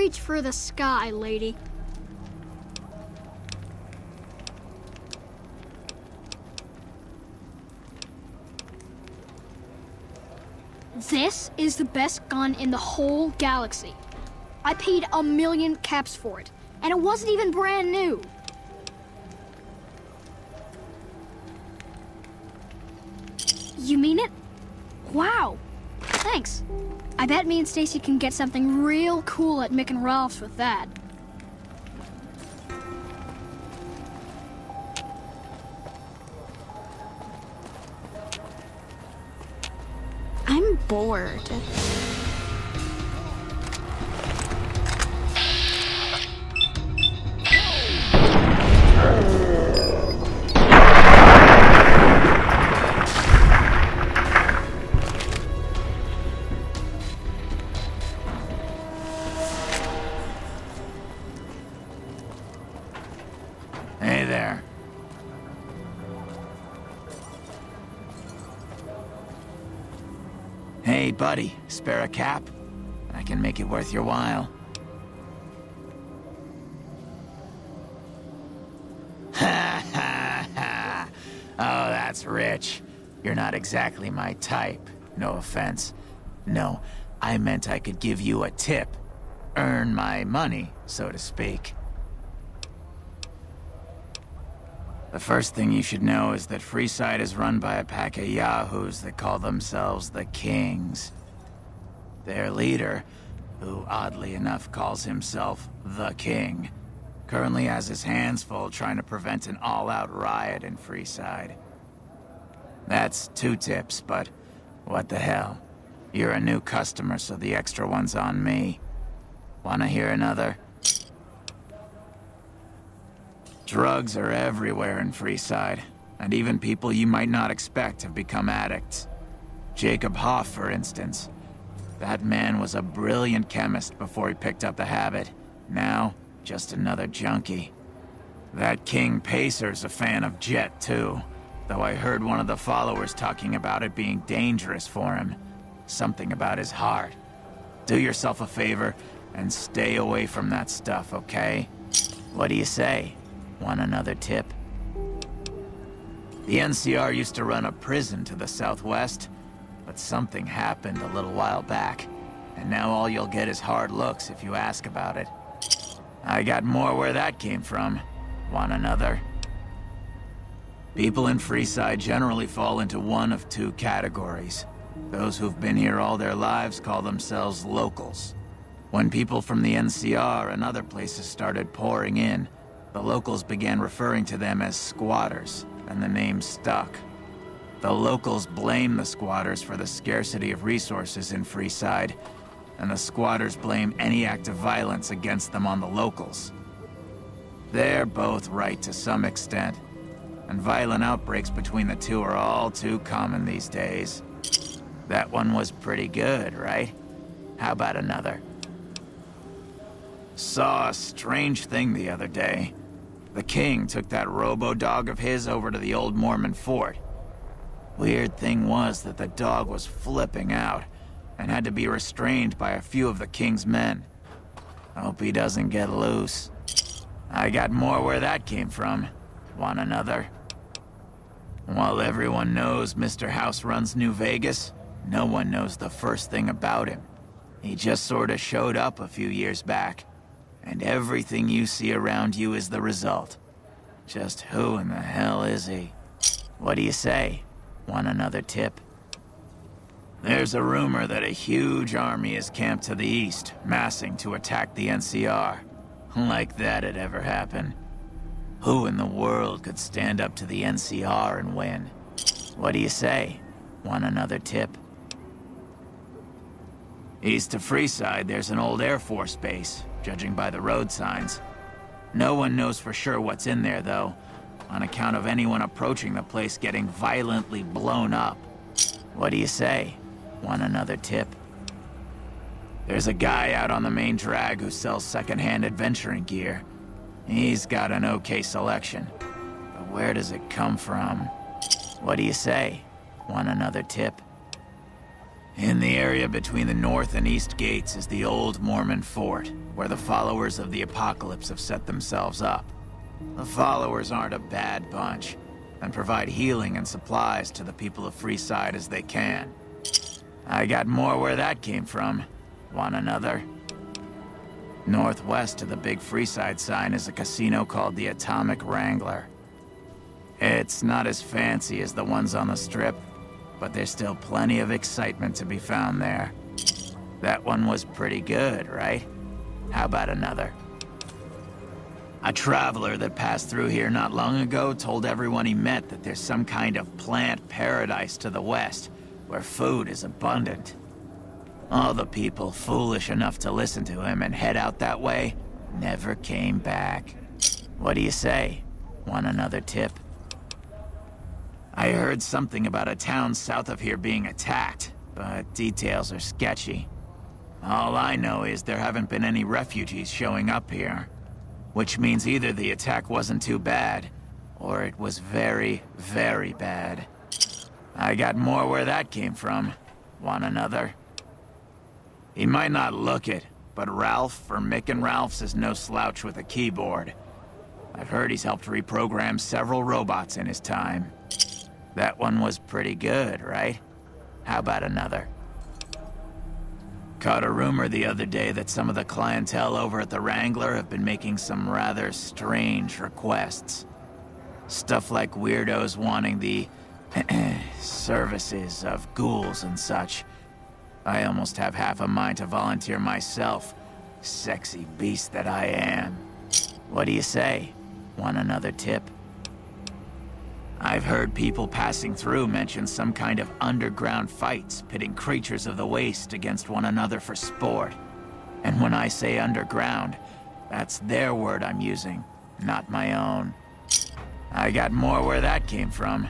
reach for the sky, lady. This is the best gun in the whole galaxy. I paid 1,000,000 caps for it, and it wasn't even brand new. You mean it? Wow. Thanks. I bet me and Stacy can get something real cool at Mick and Ralph's with that. I'm bored. Hey there. Hey, buddy, spare a cap? I can make it worth your while. Ha ha ha! Oh, that's rich. You're not exactly my type. No offense. No, I meant I could give you a tip. Earn my money, so to speak. The first thing you should know is that Freeside is run by a pack of yahoos that call themselves the Kings. Their leader, who oddly enough calls himself the King, currently has his hands full trying to prevent an all-out riot in Freeside. That's 2 tips, but what the hell? You're a new customer, so the extra one's on me. Wanna hear another? Drugs are everywhere in Freeside, and even people you might not expect have become addicts. Jacob Hoff, for instance. That man was a brilliant chemist before he picked up the habit. Now, just another junkie. That King Pacer's a fan of Jet, too, though I heard one of the followers talking about it being dangerous for him. Something about his heart. Do yourself a favor and stay away from that stuff, okay? What do you say? Want another tip? The NCR used to run a prison to the southwest, but something happened a little while back, and now all you'll get is hard looks if you ask about it. I got more where that came from. Want another? People in Freeside generally fall into one of 2 categories. Those who've been here all their lives call themselves locals. When people from the NCR and other places started pouring in, the locals began referring to them as squatters, and the name stuck. The locals blame the squatters for the scarcity of resources in Freeside, and the squatters blame any act of violence against them on the locals. They're both right to some extent, and violent outbreaks between the 2 are all too common these days. That one was pretty good, right? How about another? Saw a strange thing the other day. The King took that robo-dog of his over to the old Mormon fort. Weird thing was that the dog was flipping out, and had to be restrained by a few of the King's men. Hope he doesn't get loose. I got more where that came from. Want another? While everyone knows Mr. House runs New Vegas, no one knows the first thing about him. He just sorta showed up a few years back. And everything you see around you is the result. Just who in the hell is he? What do you say? Want another tip? There's a rumor that a huge army is camped to the east, massing to attack the NCR. Like that'd ever happen. Who in the world could stand up to the NCR and win? What do you say? Want another tip? East of Freeside, there's an old Air Force base, judging by the road signs. No one knows for sure what's in there, though, on account of anyone approaching the place getting violently blown up. What do you say? Want another tip? There's a guy out on the main drag who sells second-hand adventuring gear. He's got an okay selection. But where does it come from? What do you say? Want another tip? In the area between the north and east gates is the old Mormon fort, where the followers of the Apocalypse have set themselves up. The followers aren't a bad bunch, and provide healing and supplies to the people of Freeside as they can. I got more where that came from. Want another? Northwest of the big Freeside sign is a casino called the Atomic Wrangler. It's not as fancy as the ones on the Strip, but there's still plenty of excitement to be found there. That one was pretty good, right? How about another? A traveler that passed through here not long ago told everyone he met that there's some kind of plant paradise to the west, where food is abundant. All the people foolish enough to listen to him and head out that way never came back. What do you say? Want another tip? I heard something about a town south of here being attacked, but details are sketchy. All I know is there haven't been any refugees showing up here, which means either the attack wasn't too bad, or it was very, very bad. I got more where that came from. Want another? He might not look it, but Ralph, or Mick and Ralph's, is no slouch with a keyboard. I've heard he's helped reprogram several robots in his time. That one was pretty good, right? How about another? Caught a rumor the other day that some of the clientele over at the Wrangler have been making some rather strange requests. Stuff like weirdos wanting the services of ghouls and such. I almost have half a mind to volunteer myself, sexy beast that I am. What do you say? Want another tip? I've heard people passing through mention some kind of underground fights pitting creatures of the waste against one another for sport. And when I say underground, that's their word I'm using, not my own. I got more where that came from.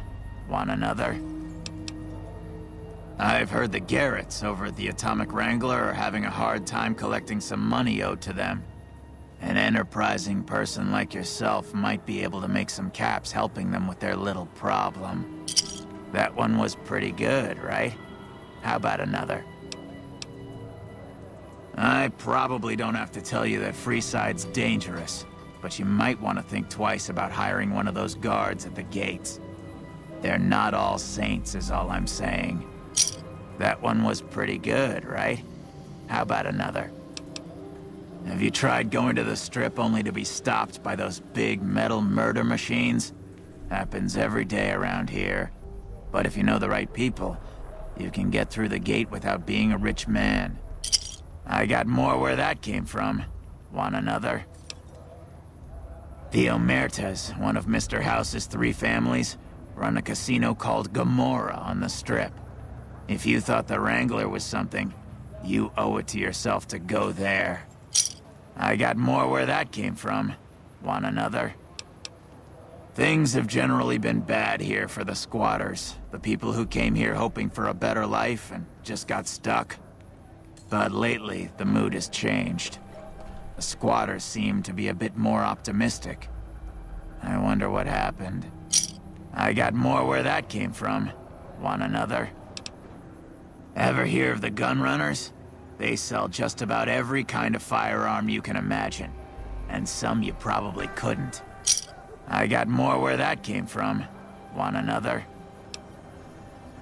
Want another? I've heard the Garretts over at the Atomic Wrangler are having a hard time collecting some money owed to them. An enterprising person like yourself might be able to make some caps helping them with their little problem. That one was pretty good, right? How about another? I probably don't have to tell you that Freeside's dangerous, but you might want to think twice about hiring one of those guards at the gates. They're not all saints, is all I'm saying. That one was pretty good, right? How about another? Have you tried going to the Strip only to be stopped by those big metal murder machines? Happens every day around here. But if you know the right people, you can get through the gate without being a rich man. I got more where that came from. Want another? The Omertas, one of Mr. House's 3 families, run a casino called Gomorrah on the Strip. If you thought the Wrangler was something, you owe it to yourself to go there. I got more where that came from. Want another? Things have generally been bad here for the squatters, the people who came here hoping for a better life and just got stuck. But lately, the mood has changed. The squatters seem to be a bit more optimistic. I wonder what happened. I got more where that came from. Want another? Ever hear of the gun runners? They sell just about every kind of firearm you can imagine, and some you probably couldn't. I got more where that came from. Want another?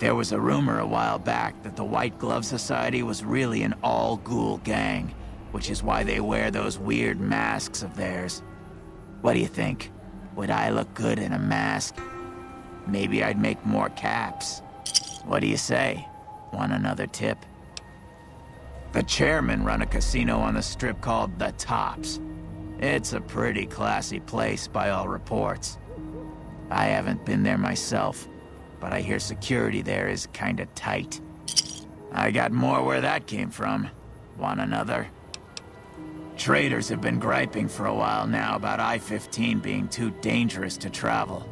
There was a rumor a while back that the White Glove Society was really an all-ghoul gang, which is why they wear those weird masks of theirs. What do you think? Would I look good in a mask? Maybe I'd make more caps. What do you say? Want another tip? The chairmen run a casino on the Strip called The Tops. It's a pretty classy place by all reports. I haven't been there myself, but I hear security there is kinda tight. I got more where that came from. Want another? Traders have been griping for a while now about I-15 being too dangerous to travel.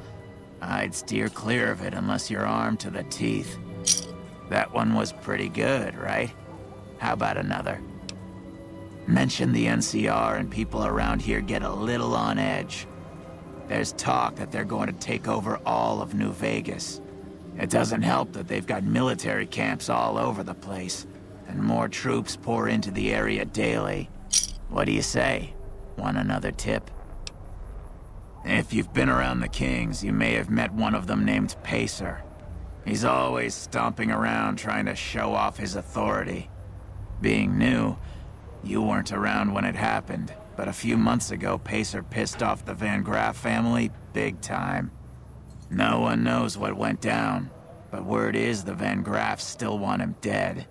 I'd steer clear of it unless you're armed to the teeth. That one was pretty good, right? How about another? Mention the NCR and people around here get a little on edge. There's talk that they're going to take over all of New Vegas. It doesn't help that they've got military camps all over the place, and more troops pour into the area daily. What do you say? Want another tip? If you've been around the Kings, you may have met one of them named Pacer. He's always stomping around trying to show off his authority. Being new, you weren't around when it happened, but a few months ago Pacer pissed off the Van Graff family big time. No one knows what went down, but word is the Van Graffs still want him dead.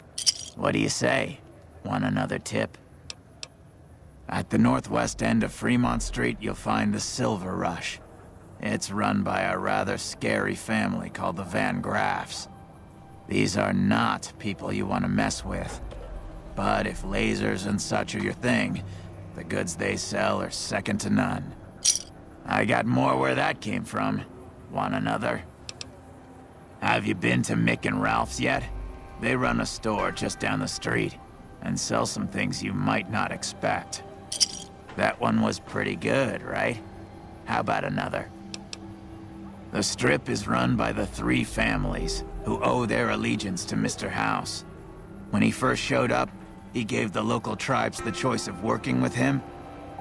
What do you say? Want another tip? At the northwest end of Fremont Street, you'll find the Silver Rush. It's run by a rather scary family called the Van Graffs. These are not people you want to mess with. But if lasers and such are your thing, the goods they sell are second to none. I got more where that came from. Want another? Have you been to Mick and Ralph's yet? They run a store just down the street and sell some things you might not expect. That one was pretty good, right? How about another? The Strip is run by the three families who owe their allegiance to Mr. House. When he first showed up, he gave the local tribes the choice of working with him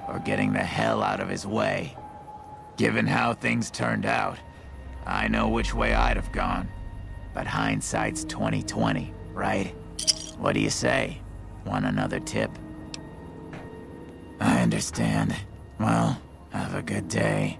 or getting the hell out of his way. Given how things turned out, I know which way I'd have gone. But hindsight's 20/20, right? What do you say? Want another tip? I understand. Well, have a good day.